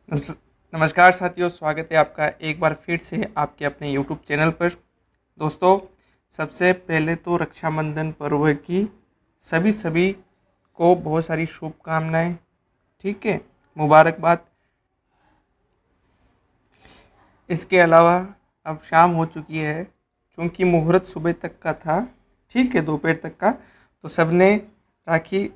नमस- नमस्कार साथियों, स्वागत है आपका एक बार फिर से आपके अपने यूट्यूब चैनल पर। दोस्तों, सबसे पहले तो रक्षाबंधन पर्व की सभी सभी को बहुत सारी शुभकामनाएं। ठीक है, मुबारकबाद। इसके अलावा अब शाम हो चुकी है, क्योंकि मुहूर्त सुबह तक का था। ठीक है, दोपहर तक का। तो सबने राखी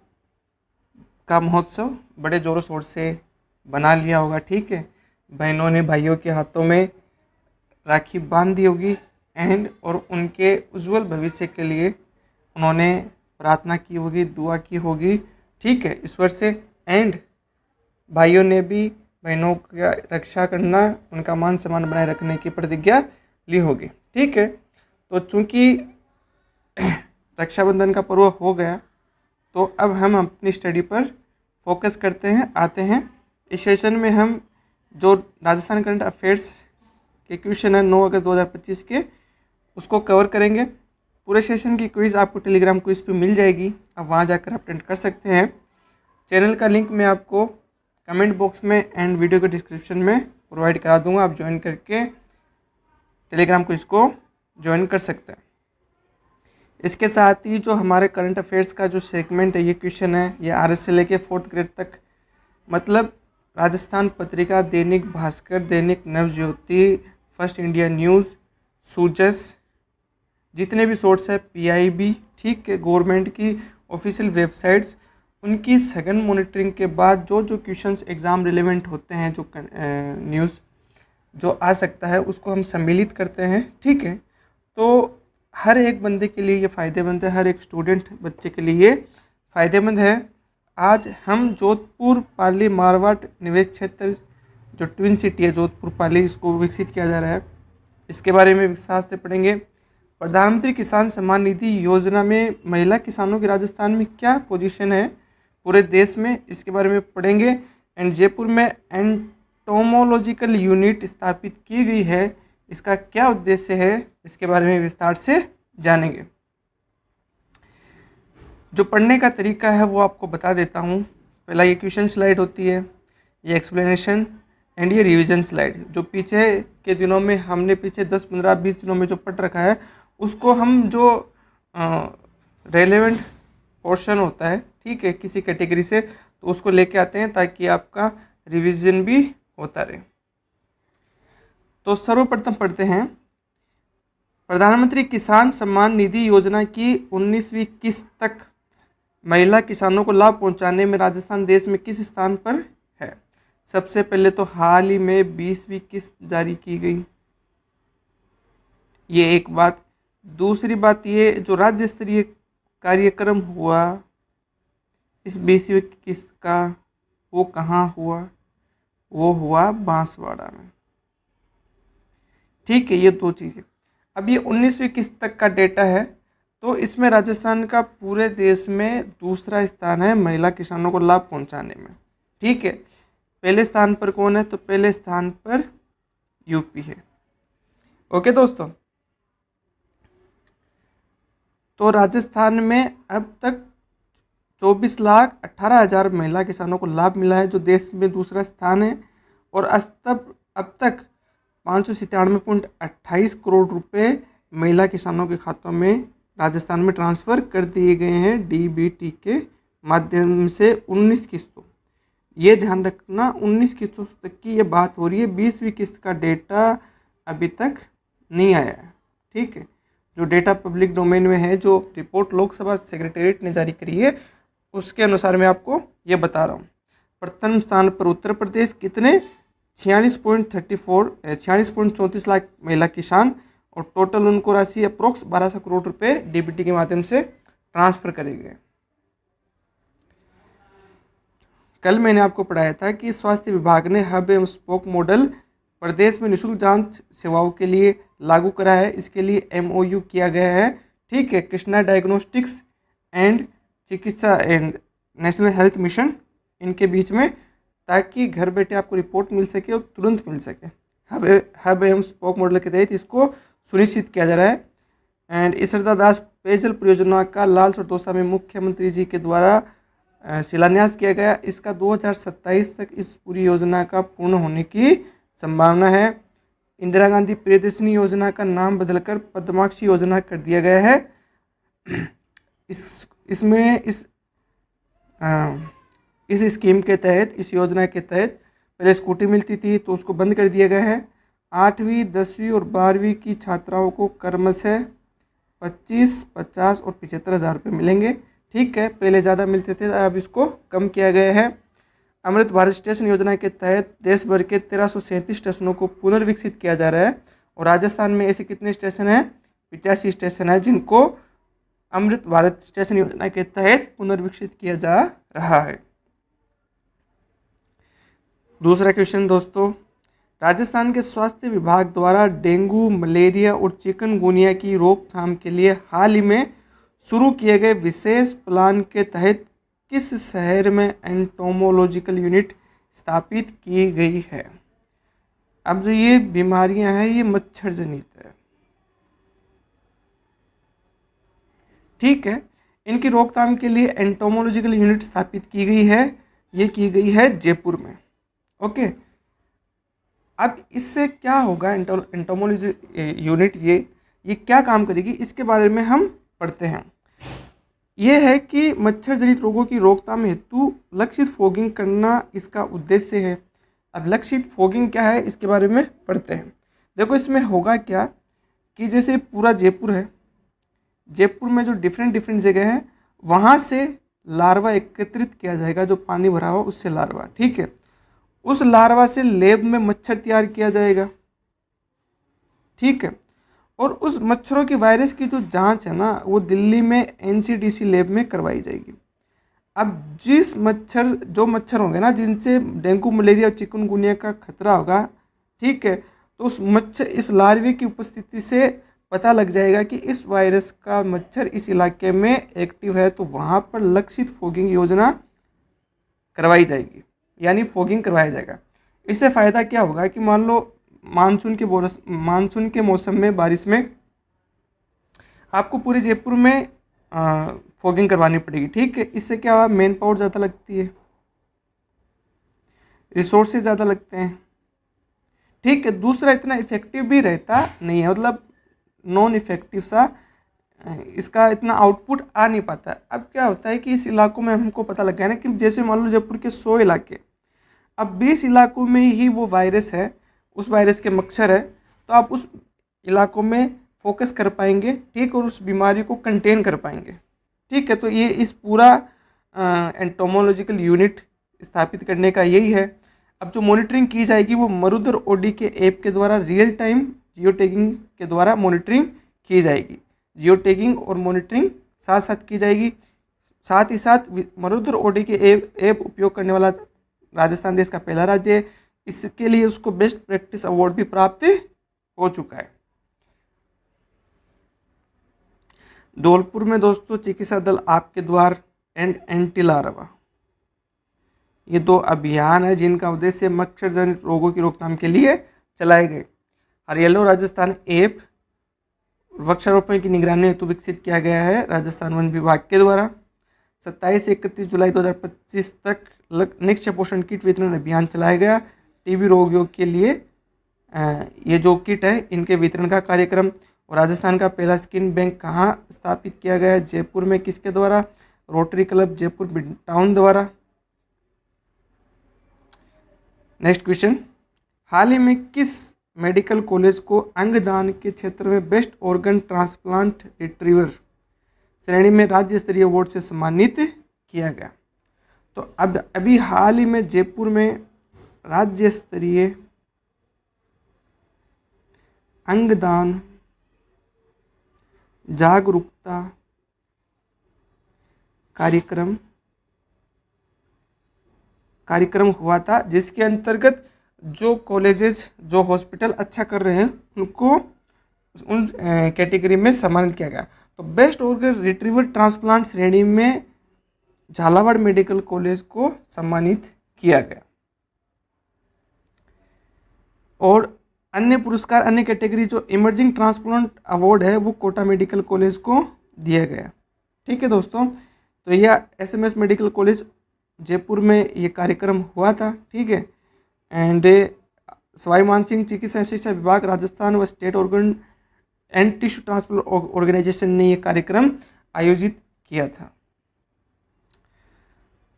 का महोत्सव बड़े ज़ोरों शोर से बना लिया होगा। ठीक है, बहनों ने भाइयों के हाथों में राखी बांध दी होगी और उनके उज्जवल भविष्य के लिए उन्होंने प्रार्थना की होगी, दुआ की होगी। ठीक है, ईश्वर से। एंड भाइयों ने भी बहनों का रक्षा करना, उनका मान सम्मान बनाए रखने की प्रतिज्ञा ली होगी। ठीक है, तो चूंकि रक्षाबंधन का पर्व हो गया, तो अब हम अपनी स्टडी पर फोकस करते हैं, आते हैं। इस सेशन में हम जो राजस्थान करंट अफेयर्स के क्वेश्चन है 9 अगस्त 2025 के, उसको कवर करेंगे। पूरे सेशन की क्विज़ आपको टेलीग्राम क्विज़ पे मिल जाएगी, आप वहाँ जाकर अटेंड कर सकते हैं। चैनल का लिंक मैं आपको कमेंट बॉक्स में एंड वीडियो के डिस्क्रिप्शन में प्रोवाइड करा दूंगा, आप ज्वाइन करके टेलीग्राम क्विज़ को ज्वाइन कर सकते हैं। इसके साथ ही जो हमारे करंट अफेयर्स का जो सेगमेंट है, ये क्वेश्चन है, ये RS से लेके 4th ग्रेड तक, मतलब Rajasthan Patrika, Dainik Bhaskar, Dainik Navjyoti, first India news, सूजस, जितने भी सोर्स है, PIB, ठीक है, गवर्नमेंट की ऑफिशियल वेबसाइट्स, उनकी सघन मॉनिटरिंग के बाद जो जो क्वेश्चंस एग्ज़ाम रिलेवेंट होते हैं, जो न्यूज़ जो आ सकता है, उसको हम सम्मिलित करते हैं। ठीक है, तो हर एक बंदे के लिए ये फ़ायदेमंद है, हर एक स्टूडेंट बच्चे के लिए ये फ़ायदेमंद है। आज हम जोधपुर पाली मारवाड़ निवेश क्षेत्र, जो ट्विन सिटी है जोधपुर पाली, इसको विकसित किया जा रहा है, इसके बारे में विस्तार से पढ़ेंगे। प्रधानमंत्री किसान सम्मान निधि योजना में महिला किसानों की राजस्थान में क्या पोजीशन है पूरे देश में, इसके बारे में पढ़ेंगे। एंड जयपुर में एंटोमोलॉजिकल यूनिट स्थापित की गई है, इसका क्या उद्देश्य है, इसके बारे में विस्तार से जानेंगे। जो पढ़ने का तरीका है वो आपको बता देता हूँ। पहला ये क्वेश्चन स्लाइड होती है, ये एक्सप्लेनेशन एंड ये रिवीजन स्लाइड। जो पीछे के दिनों में हमने पिछले 10, 15, 20 दिनों में जो पढ़ रखा है, उसको हम जो रेलेवेंट पोर्शन होता है, ठीक है, किसी कैटेगरी से, तो उसको लेके आते हैं ताकि आपका रिवीजन भी होता रहे। तो सर्वप्रथम पढ़ते हैं, प्रधानमंत्री किसान सम्मान निधि योजना की 19वीं किस्त तक महिला किसानों को लाभ पहुंचाने में राजस्थान देश में किस स्थान पर है। सबसे पहले तो हाल ही में 20वीं किस्त जारी की गई, ये एक बात। दूसरी बात, ये जो राज्य स्तरीय कार्यक्रम हुआ इस 20वीं किस्त का, वो कहाँ हुआ, वो हुआ बांसवाड़ा में। ठीक है, ये दो चीज़ें। अब ये 19वीं किस्त तक का डेटा है, तो इसमें राजस्थान का पूरे देश में दूसरा स्थान है महिला किसानों को लाभ पहुंचाने में। ठीक है, पहले स्थान पर कौन है, तो पहले स्थान पर यूपी है। ओके दोस्तों, तो राजस्थान में अब तक 24,18,000 महिला किसानों को लाभ मिला है, जो देश में दूसरा स्थान है। और अब तक 597.28 करोड़ रुपए महिला किसानों के खातों में राजस्थान में ट्रांसफ़र कर दिए गए हैं DBT के माध्यम से 19 किस्तों। ये ध्यान रखना, 19 किस्तों तक की ये बात हो रही है, 20वीं किस्त का डेटा अभी तक नहीं आया है। ठीक है, जो डेटा पब्लिक डोमेन में है, जो रिपोर्ट लोकसभा सेक्रेटेरिएट ने जारी करी है, उसके अनुसार मैं आपको ये बता रहा हूँ। प्रथम स्थान पर उत्तर प्रदेश, कितने, 46.34 लाख महिला किसान, और टोटल उनको राशि अप्रोक्स 1200 करोड़ रुपए DBT के माध्यम से ट्रांसफर करे गए। कल मैंने आपको पढ़ाया था कि स्वास्थ्य विभाग ने हब एवं स्पोक मॉडल प्रदेश में निःशुल्क जांच सेवाओं के लिए लागू करा है। इसके लिए MOU किया गया है। ठीक है, कृष्णा डायग्नोस्टिक्स एंड चिकित्सा एंड नेशनल हेल्थ मिशन, इनके बीच में, ताकि घर बैठे आपको रिपोर्ट मिल सके और तुरंत मिल सके। हब एवं स्पोक मॉडल के तहत इसको सुनिश्चित किया जा रहा है। एंड ईश्वरदा दास पेयजल परियोजना का लाल चौसा में मुख्यमंत्री जी के द्वारा शिलान्यास किया गया। इसका 2027 तक इस पूरी योजना का पूर्ण होने की संभावना है। इंदिरा गांधी प्रियदर्शनी योजना का नाम बदलकर पद्माक्षी योजना कर दिया गया है। इसमें इस स्कीम के तहत, इस योजना के तहत पहले स्कूटी मिलती थी तो उसको बंद कर दिया गया है। 8वीं 10वीं और 12वीं की छात्राओं को क्रमशः 25, 50 और 75,000 रुपये मिलेंगे। ठीक है, पहले ज़्यादा मिलते थे, अब इसको कम किया गया है। अमृत भारत स्टेशन योजना के तहत देश भर के 1337 स्टेशनों को पुनर्विकसित किया जा रहा है और राजस्थान में ऐसे कितने स्टेशन हैं? 85 स्टेशन है जिनको अमृत भारत स्टेशन योजना के तहत पुनर्विकसित किया जा रहा है। दूसरा क्वेश्चन दोस्तों, राजस्थान के स्वास्थ्य विभाग द्वारा डेंगू, मलेरिया और चिकनगुनिया की रोकथाम के लिए हाल ही में शुरू किए गए विशेष प्लान के तहत किस शहर में एंटोमोलॉजिकल यूनिट स्थापित की गई है? अब जो ये बीमारियां हैं ये मच्छर जनित है। ठीक है, इनकी रोकथाम के लिए एंटोमोलॉजिकल यूनिट स्थापित की गई है। ये की गई है जयपुर में। ओके, अब इससे क्या होगा? एंटोमोलॉजी यूनिट ये क्या काम करेगी, इसके बारे में हम पढ़ते हैं। ये है कि मच्छर जनित रोगों की रोकथाम हेतु लक्षित फॉगिंग करना इसका उद्देश्य है। अब लक्षित फॉगिंग क्या है इसके बारे में पढ़ते हैं। देखो इसमें होगा क्या कि जैसे पूरा जयपुर है, जयपुर में जो डिफरेंट जगह है वहाँ से लार्वा एकत्रित किया जाएगा, जो पानी भरा हुआ उससे लार्वा। ठीक है, उस लार्वा से लैब में मच्छर तैयार किया जाएगा। ठीक है, और उस मच्छरों की वायरस की जो जांच है ना वो दिल्ली में एनसीडीसी लैब में करवाई जाएगी। अब जो मच्छर होंगे ना जिनसे डेंगू, मलेरिया और चिकनगुनिया का खतरा होगा, ठीक है, तो इस लार्वे की उपस्थिति से पता लग जाएगा कि इस वायरस का मच्छर इस इलाके में एक्टिव है, तो वहाँ पर लक्षित फॉगिंग योजना करवाई जाएगी, यानी फॉगिंग करवाया जाएगा। इससे फ़ायदा क्या होगा कि मान लो मानसून के मौसम में, बारिश में आपको पूरे जयपुर में फॉगिंग करवानी पड़ेगी। ठीक है, इससे क्या हुआ? मैन पावर ज़्यादा लगती है, रिसोर्सेज ज़्यादा लगते हैं। ठीक है, दूसरा इतना इफेक्टिव भी रहता नहीं है, मतलब नॉन इफेक्टिव सा, इसका इतना आउटपुट आ नहीं पाता। अब क्या होता है कि इस इलाकों में हमको पता लग गया ना कि जैसे मान लो जयपुर के 100 इलाके, अब 20 इलाकों में ही वो वायरस है, उस वायरस के मच्छर है, तो आप उस इलाकों में फोकस कर पाएंगे। ठीक, और उस बीमारी को कंटेन कर पाएंगे। ठीक है, तो ये इस पूरा एंटोमोलॉजिकल यूनिट स्थापित करने का यही है। अब जो मॉनिटरिंग की जाएगी वो मरुधर ओडी के ऐप के द्वारा रियल टाइम जियो टैगिंग के द्वारा मॉनिटरिंग की जाएगी। जियो टैगिंग और मॉनिटरिंग साथ साथ की जाएगी। साथ ही साथ मरुधर ओडी के ऐप उपयोग करने वाला राजस्थान देश का पहला राज्य है। इसके लिए उसको बेस्ट प्रैक्टिस अवार्ड भी प्राप्त हो चुका है। धौलपुर में दोस्तों चिकित्सा दल आपके द्वार एंड एंटी लार्वा, ये 2 अभियान है जिनका उद्देश्य मच्छर जनित रोगों की रोकथाम के लिए चलाए गए। हरियाणा राजस्थान ऐप वृक्षारोपण की निगरानी हेतु विकसित किया गया है राजस्थान वन विभाग के द्वारा। 27 से 31 जुलाई 2025 तक निश्चय पोषण किट वितरण अभियान चलाया गया। टीबी रोगियों के लिए ये जो किट है इनके वितरण का कार्यक्रम। और राजस्थान का पहला स्किन बैंक कहाँ स्थापित किया गया है? जयपुर में। किसके द्वारा? Rotary club Jaipur mid town द्वारा। नेक्स्ट क्वेश्चन, हाल ही में किस मेडिकल कॉलेज को अंगदान के क्षेत्र में बेस्ट ऑर्गन ट्रांसप्लांट रिट्रीवर श्रेणी में राज्य स्तरीय अवार्ड से सम्मानित किया गया? तो अब अभी हाल ही में जयपुर में राज्य स्तरीय अंगदान जागरूकता कार्यक्रम हुआ था, जिसके अंतर्गत जो कॉलेजेस, जो हॉस्पिटल अच्छा कर रहे हैं उनको उन कैटेगरी में सम्मानित किया गया। तो बेस्ट ऑर्गन रिट्रीवर ट्रांसप्लांट श्रेणी में झालावाड़ मेडिकल कॉलेज को सम्मानित किया गया। और अन्य पुरस्कार, अन्य कैटेगरी जो इमर्जिंग ट्रांसप्लांट अवार्ड है वो कोटा मेडिकल कॉलेज को दिया गया। ठीक है दोस्तों, तो यह SMS मेडिकल कॉलेज जयपुर में ये कार्यक्रम हुआ था, ठीक है। एंड सवाई मानसिंह चिकित्सा शिक्षा विभाग राजस्थान व state organ and tissue transplant organisation ने ये कार्यक्रम आयोजित किया था।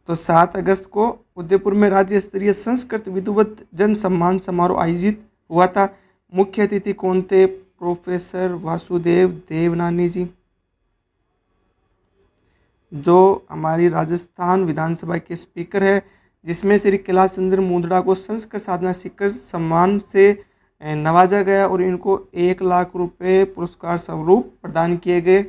तो 7 अगस्त को उदयपुर में राज्य स्तरीय संस्कृत विद्वत जन सम्मान समारोह आयोजित हुआ था। मुख्य अतिथि कौन थे? प्रोफेसर वासुदेव देवनानी जी, जो हमारी राजस्थान विधानसभा के स्पीकर है, जिसमें श्री कैलाश चंद्र मुंदड़ा को संस्कृत साधना शिखर सम्मान से नवाजा गया और इनको 1 लाख रुपए पुरस्कार स्वरूप प्रदान किए गए।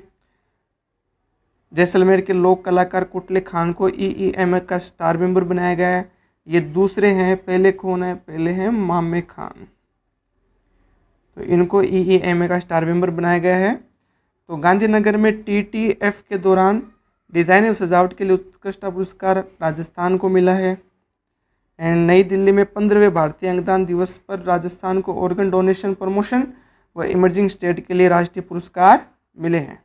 जैसलमेर के लोक कलाकार कुटले खान को EEMA का स्टार मेंबर बनाया गया है। ये दूसरे हैं, पहले कौन है? पहले हैं मामे खान, तो इनको EEMA का स्टार मेंबर बनाया गया है। तो गांधीनगर में TTF के दौरान डिज़ाइन एवं सजावट के लिए उत्कृष्ट पुरस्कार राजस्थान को मिला है। एंड नई दिल्ली में 15वें भारतीय अंगदान दिवस पर राजस्थान को ऑर्गन डोनेशन प्रमोशन व इमर्जिंग स्टेट के लिए राष्ट्रीय पुरस्कार मिले हैं।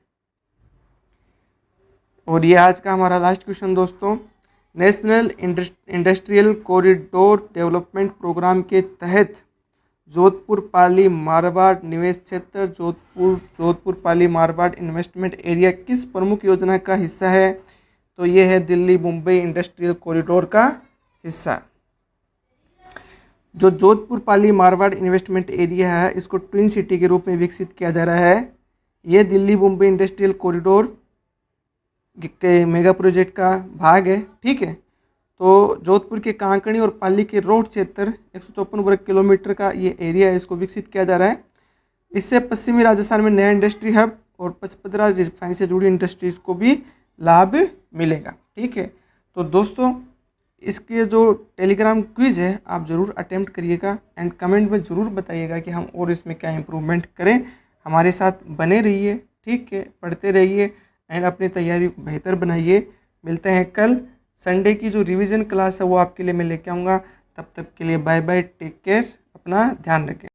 और ये आज का हमारा लास्ट क्वेश्चन दोस्तों, national industrial corridor development programme के तहत जोधपुर पाली मारवाड़ निवेश क्षेत्र जोधपुर पाली मारवाड़ इन्वेस्टमेंट एरिया किस प्रमुख योजना का हिस्सा है? तो ये है दिल्ली मुंबई इंडस्ट्रियल कॉरिडोर का हिस्सा। जो जोधपुर पाली मारवाड़ इन्वेस्टमेंट एरिया है, इसको ट्विन सिटी के रूप में विकसित किया जा रहा है। ये दिल्ली मुंबई इंडस्ट्रियल कॉरिडोर के मेगा प्रोजेक्ट का भाग है, ठीक है। तो जोधपुर के कांकणी और पाली के रोड क्षेत्र 154 वर्ग किलोमीटर का ये एरिया है, इसको विकसित किया जा रहा है। इससे पश्चिमी राजस्थान में नया इंडस्ट्री हब और पचपदरा रिफाइनरी से जुड़ी इंडस्ट्रीज को भी लाभ मिलेगा, ठीक है। तो दोस्तों, इसके जो टेलीग्राम क्विज है आप ज़रूर अटेम्प्ट करिएगा एंड कमेंट में ज़रूर बताइएगा कि हम और इसमें क्या इम्प्रूवमेंट करें। हमारे साथ बने रहिए, ठीक है, पढ़ते रहिए एंड अपनी तैयारी को बेहतर बनाइए। मिलते हैं कल। संडे की जो रिवीजन क्लास है वो आपके लिए मैं लेके आऊँगा। तब तक के लिए बाय बाय, टेक केयर, अपना ध्यान रखें।